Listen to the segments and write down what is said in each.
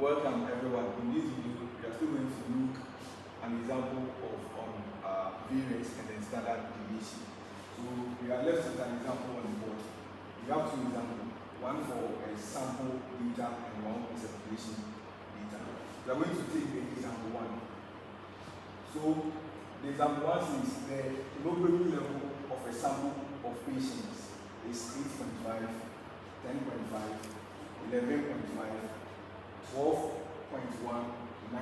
Welcome everyone. In this video, we are still going to look an example of variance and then standard deviation. So we are left with an example on the board. We have two examples, one for a sample data and one is a population data. We are going to take the example one. So the example one says the hemoglobin level of a sample of patients is 8.5, 10.5, 11.5, 12.1, 9.2,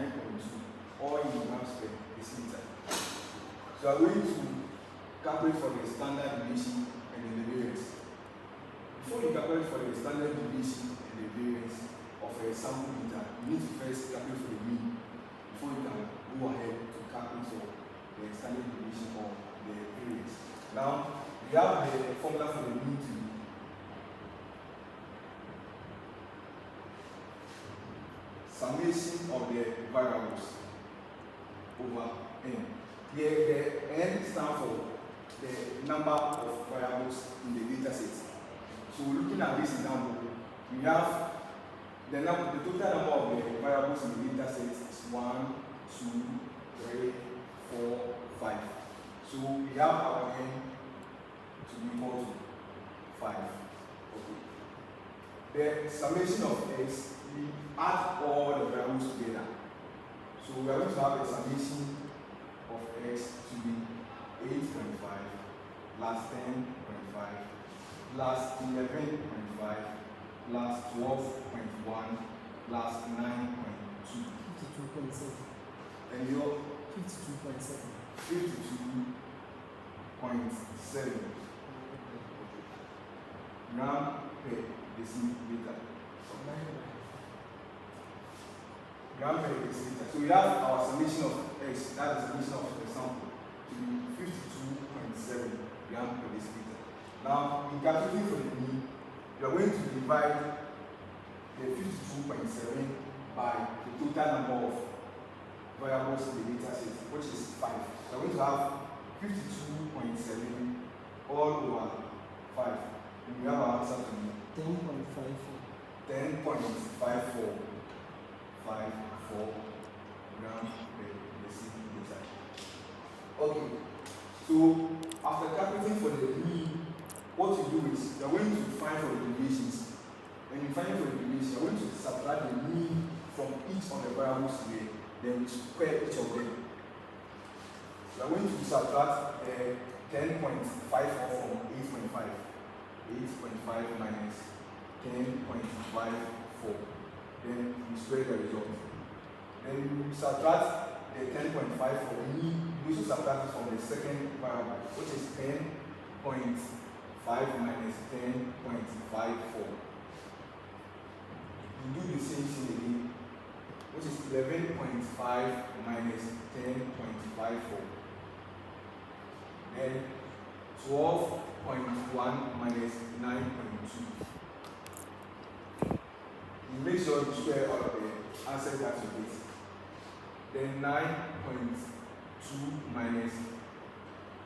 all in grams per deciliter. So I'm going to calculate for the standard deviation and the variance. Before you calculate for the standard deviation and the variance of a sample data, you need to first calculate for the mean before you can go ahead to calculate for the standard deviation or the variance. Now, we have the formula for the mean to be summation of the variables over n. Here, the n stands for the number of variables in the data set. So, looking at this example, we have the total number of the variables in the data set is 1, 2, 3, 4, 5. So, we have our n to be equal to 5. Okay. The summation of x, we add all the variables together. So we are going to have a summation of x to be 8.5 plus 10.5 plus 11.5 plus 12.1 plus 9.2. 52.7. And your 52.7. 52.7 gram per deciliter. Gram per deciliter. So we have our summation of x, that is the summation of the sample, to be 52.7 gram per deciliter. Now, in calculating for the mean, we are going to divide the 52.7 by the total number of variables in the data set, which is 5. So we are going to have 52.7 all over 5. And we have our answer to be 10.54. 10.54 grams per deciliter. Okay, so after calculating for the mean, what you do is you are going to find for the deviations. When you find for the deviation, you are going to subtract the mean from each of the variables here, then square each of them. You are going to subtract 10.54 from 8.5. 8.5 minus 10.54. Then you square the result. Then you subtract the 10.54. You also subtract it from the second variable, which is 10.5 minus 10.54. You do the same thing again, which is 11.5 minus 10.54. Then 12.1 minus 9.2. You make sure you square all of the answers that you get. Then 9.2 minus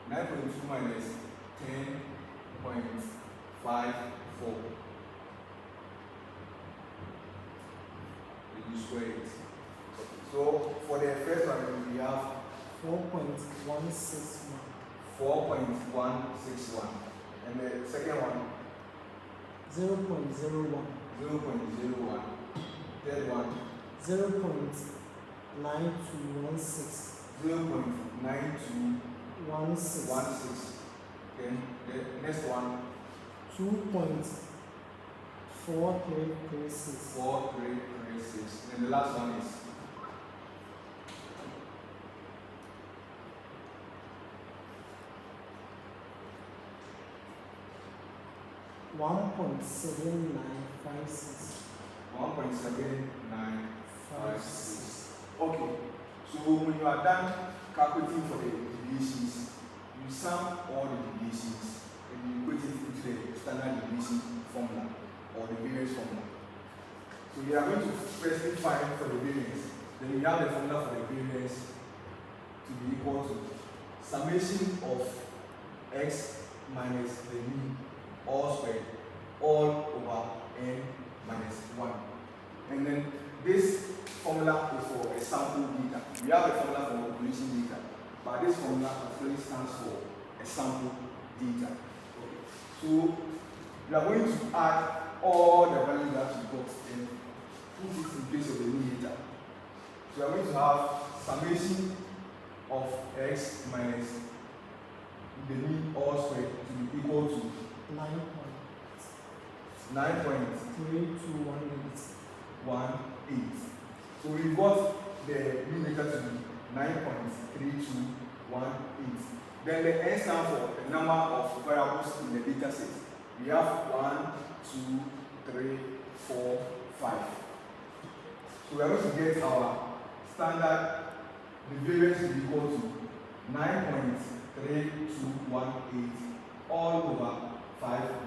10.54. You square it. So for the first one we have 4.161. 4.161. And the second one 0.01. 0.01. Third one 0.9216. 0.9216. Then the next one 2.4336. 4336. And the last one is 1.7956. 1.7956. Okay, so when you are done calculating for the deviations, you sum all the deviations and you put it into the standard deviation formula or the variance formula. So you are going to firstly find for the variance. Then you have the formula for the variance to be equal to summation of x minus the mean all squared all over n minus 1. And then this formula is for a sample data. We have a formula for population data, but this formula actually stands for a sample data. Okay. So we are going to add all the values that we got and put it in place of the new data. So we are going to have summation of x minus the mean all squared to be equal to 9.3218. So we got the numerator to be 9.3218. Then the n stands for the number of variables in the data set. We have 1, 2, 3, 4, 5. So we are going to get our standard, the variance to be equal to 9.3218 all over 5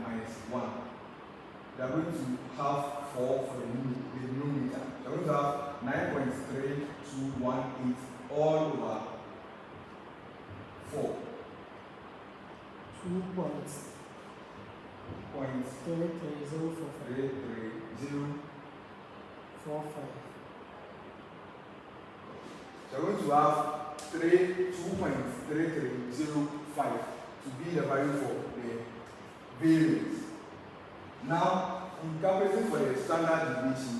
minus 1. We are going to have 4 for the numerator. We are going to have 9.3218 all over 4. 2.33045. So we're going to have 2.3305 to be the value for the variance. Now, in calculating for the standard deviation,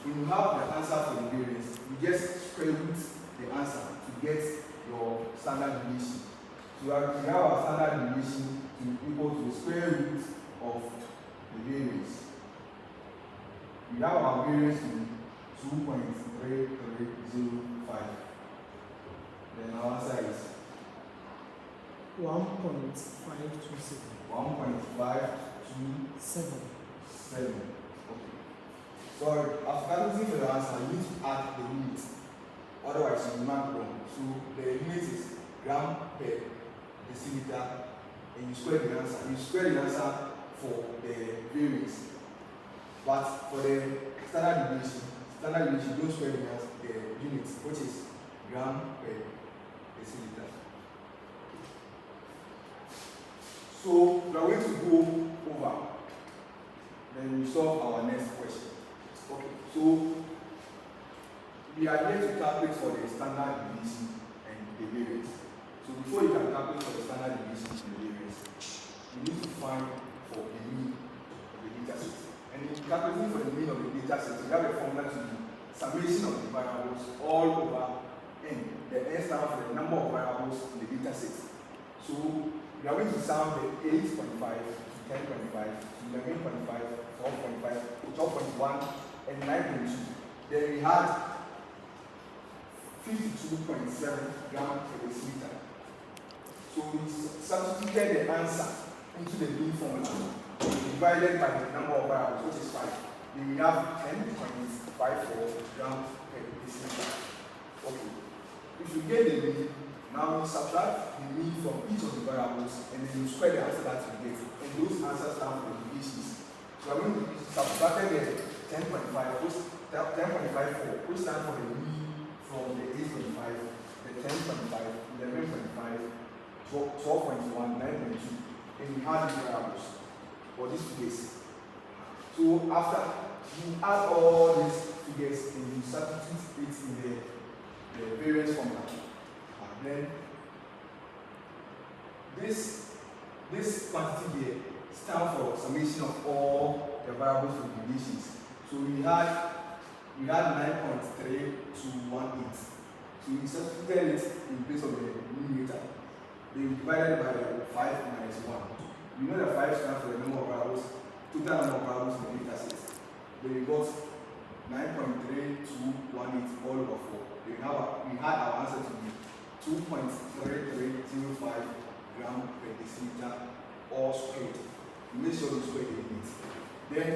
when you have the answer for the variance, you just square root the answer to get your standard deviation. So we have our standard deviation to be equal to the square root of the variance. We have our variance to be 2.3305. Then our answer is 1.527. 1.527. Okay. So after calculating for the answer, you need to add the unit. Otherwise, you will mark wrong. So the unit is gram per deciliter, and you square the answer. You square the answer for the variance. But for the standard deviation, you don't square the unit, which is gram per deciliter. So we are going to go over. Then we solve our next question. Okay. So we are here to calculate for the standard deviation and the variance. So before you can calculate for the standard deviation and the variance, you need to find for the mean of the data set. And in calculating for the mean of the data set, you have a formula to be summation of the variables all over n. The n stands for the number of variables in the data set. So we are going to sum the 8.5 to 10.5 to 11.5, 12.5, 12.1, and 9.2. Then we had 52.7 grams per deciliter. So we substituted the answer into the mean formula divided by the number of variables, which is 5. Then we have 10.54 grams per deciliter. Okay. If you get the mean, now we subtract the mean from each of the variables and then you square the answer that you get. And those answers stand for the deviations. So I'm going to subtract the 10.5, which stands for the mean from the 8.5, the 10.5, 11.5, 12.1, 9.2, and we have the variables for these figures. So after you add all these figures and you substitute it in the variance formula, and then this quantity here stands for summation of all the variables for deviations. So we had 9.3218. So we substituted it in place of the numerator. They divided by 5 minus 1. We know that 5 stands for the number of variables, total number of variables in the data set. Then we got 9.3218 all over 4. Then we had our answer to be 2.3305 grams per deciliter all squared. We made sure we squared the unit. Then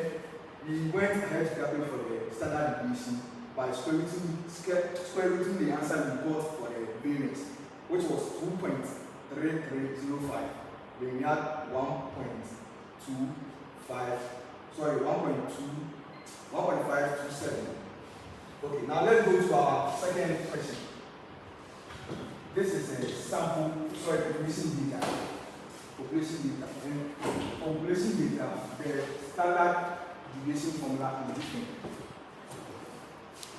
we went ahead to calculate for the standard deviation by square rooting the answer we got for the variance, which was 2.3305. Then we had 1.527. Okay, now let's go to our second question. This is a sample, population data. Population data. And population data, the standard deviation formula is different.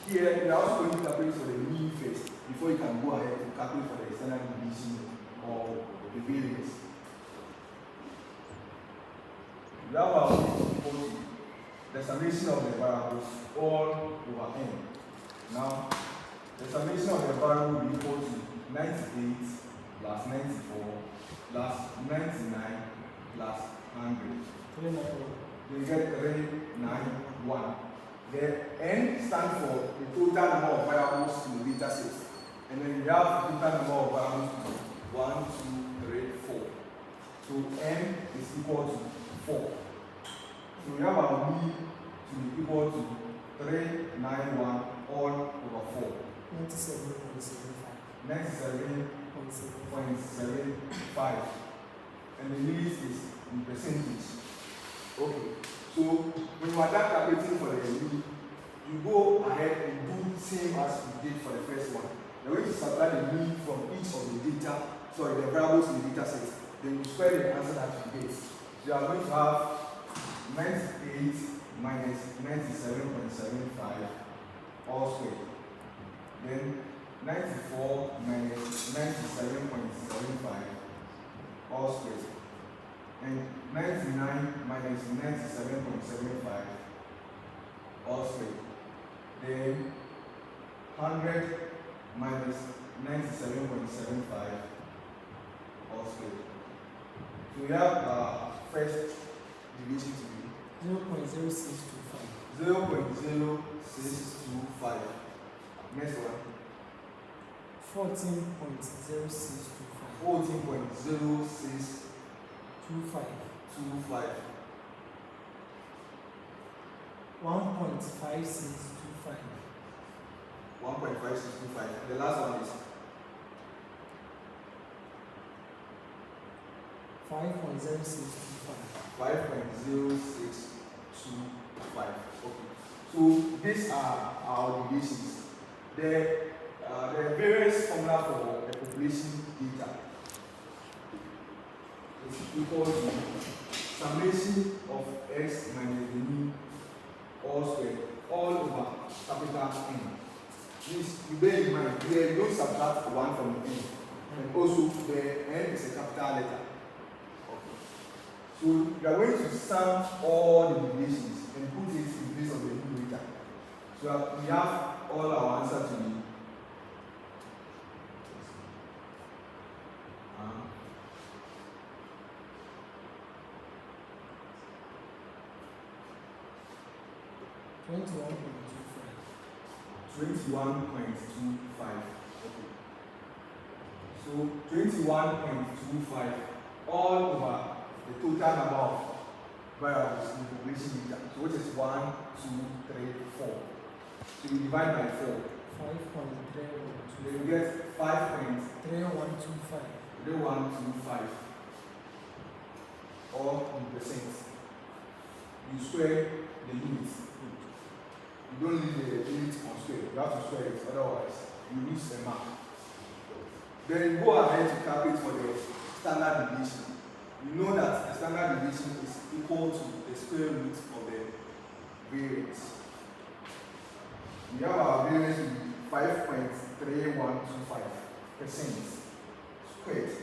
here you are also going to calculate for the mean first before you can go ahead to calculate for the standard deviation or the variance. We have our mean equal to the summation of the variables all over n. Now, the summation of the variable will be equal to 98 plus 94 plus 99 plus 100. 391. You get 391. The n stands for the total number of variables in the data set. And then you have the total number of variables to 1, 2, 3, 4. So n is equal to 4. So we have our mean to be equal to 391 all over 4. 97.75. 97.75. And the unit is in percentage. Okay. So when you are done calculating for the mean, you go ahead and do the same as we did for the first one. You're going to subtract the mean from each of the data, sorry, the variables in the data set. Then you square the answer that you get. So you are going to have 98 minus 97.75 all squared. Then 94 minus 97.75 all squared. And 99 minus 97.75 all squared. Then 100 minus 97.75 all squared. So we have first deviation to be 0.0625. 0.0625. Next one. 14.0625. 14.0625. 1.5625. 1.5625. The last one is 5.0625. 5.0625. Okay. So these are our deviations. The variance formula for the population data is equal to summation of x minus the mean all squared all over capital N. Please, you bear in mind, here you don't subtract 1 from the N. And also the N is a capital letter. Okay. So you are going to sum all the deviations and put it in place of the numerator. So we have all our answer to be 21.25. Okay. So 21.25 all over the total number of variables in the population data. So which is 1, 2, 3, 4. So you divide by 4. 5.3125. Then you get 5.3125. 5.3125 all in percent. You square the units. You don't leave the unit on square. You have to square it, otherwise you lose a mark. Then you go ahead to calculate for the standard deviation. You know that the standard deviation is equal to the square root of the variance. We have our variance to be 5.3125% squared.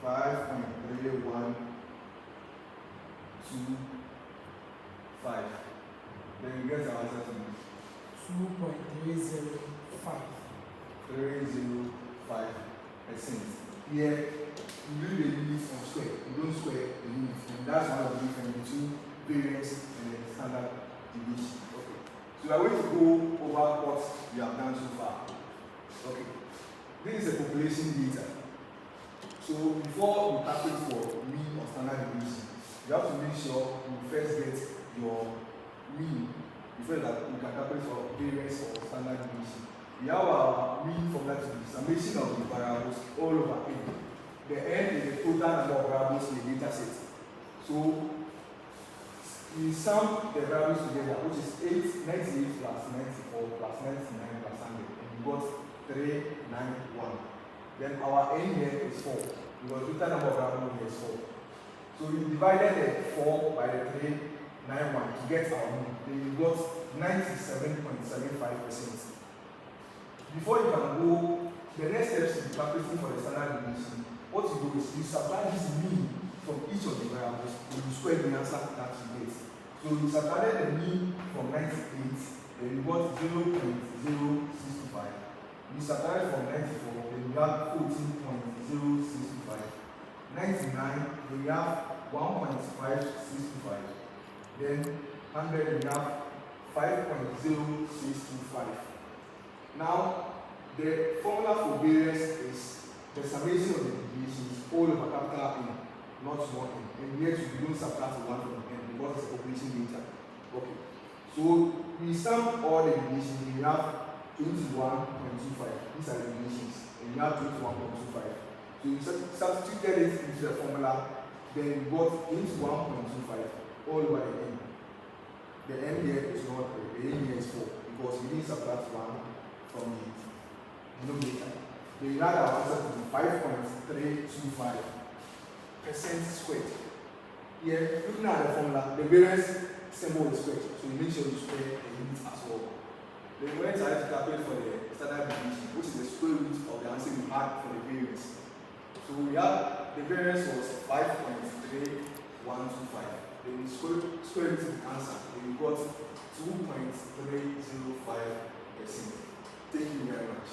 5.3125. Then you get our answer to be 2.305. 305%. Here, you do the units on square. You don't square the units. And that's one of the difference between variance and the standard deviation. Okay. So we are going to go over what we have done so far. Okay. This is a population data. So before you calculate for mean or standard deviation, you have to make sure you first get your mean before that you can calculate for variance or standard deviation. We have our mean formula to be summation of the variables all over n. The n is the total number of variables in the data set. So we sum the variables together, which is 98 plus 94 plus 99 plus 100, and we got 391. Then our n here is 4. Because the total number of variables here is 4. So we divided the 4 by the 3 to get our mean. Then we got 97.75%. Before you can go, the next steps in calculating for the standard deviation, what you do is you subtract this mean from each of the variables and you square the answer that you get. So you subtracted the mean from 98, then you got 0.0625. You subtracted from 94, then you have 14.0625. 99, then you have 1.5625. Then 100, we have 5.0625. Now, the formula for variance is the summation of the deviations all over capital N, not small n. And yet we don't subtract 1 from n because it's operation data. Okay. So we sum all the deviations, we have 21.25. These are the deviations. And we have 21.25. So we substituted it into the formula, then we got 21.25 all over the n. The n here is not 3, the n here is 4 because we didn't subtract 1 from the denominator. Then we had our answer to be 5.325% squared. Here, looking at the formula, the variance symbol is squared, so you make sure you square the units as well. Then we went ahead to calculate for the standard deviation, which is the square root of the answer we had for the variance. So we have the variance was 5.3125. Then we square root the answer, and we got 2.305%. Thank you very much.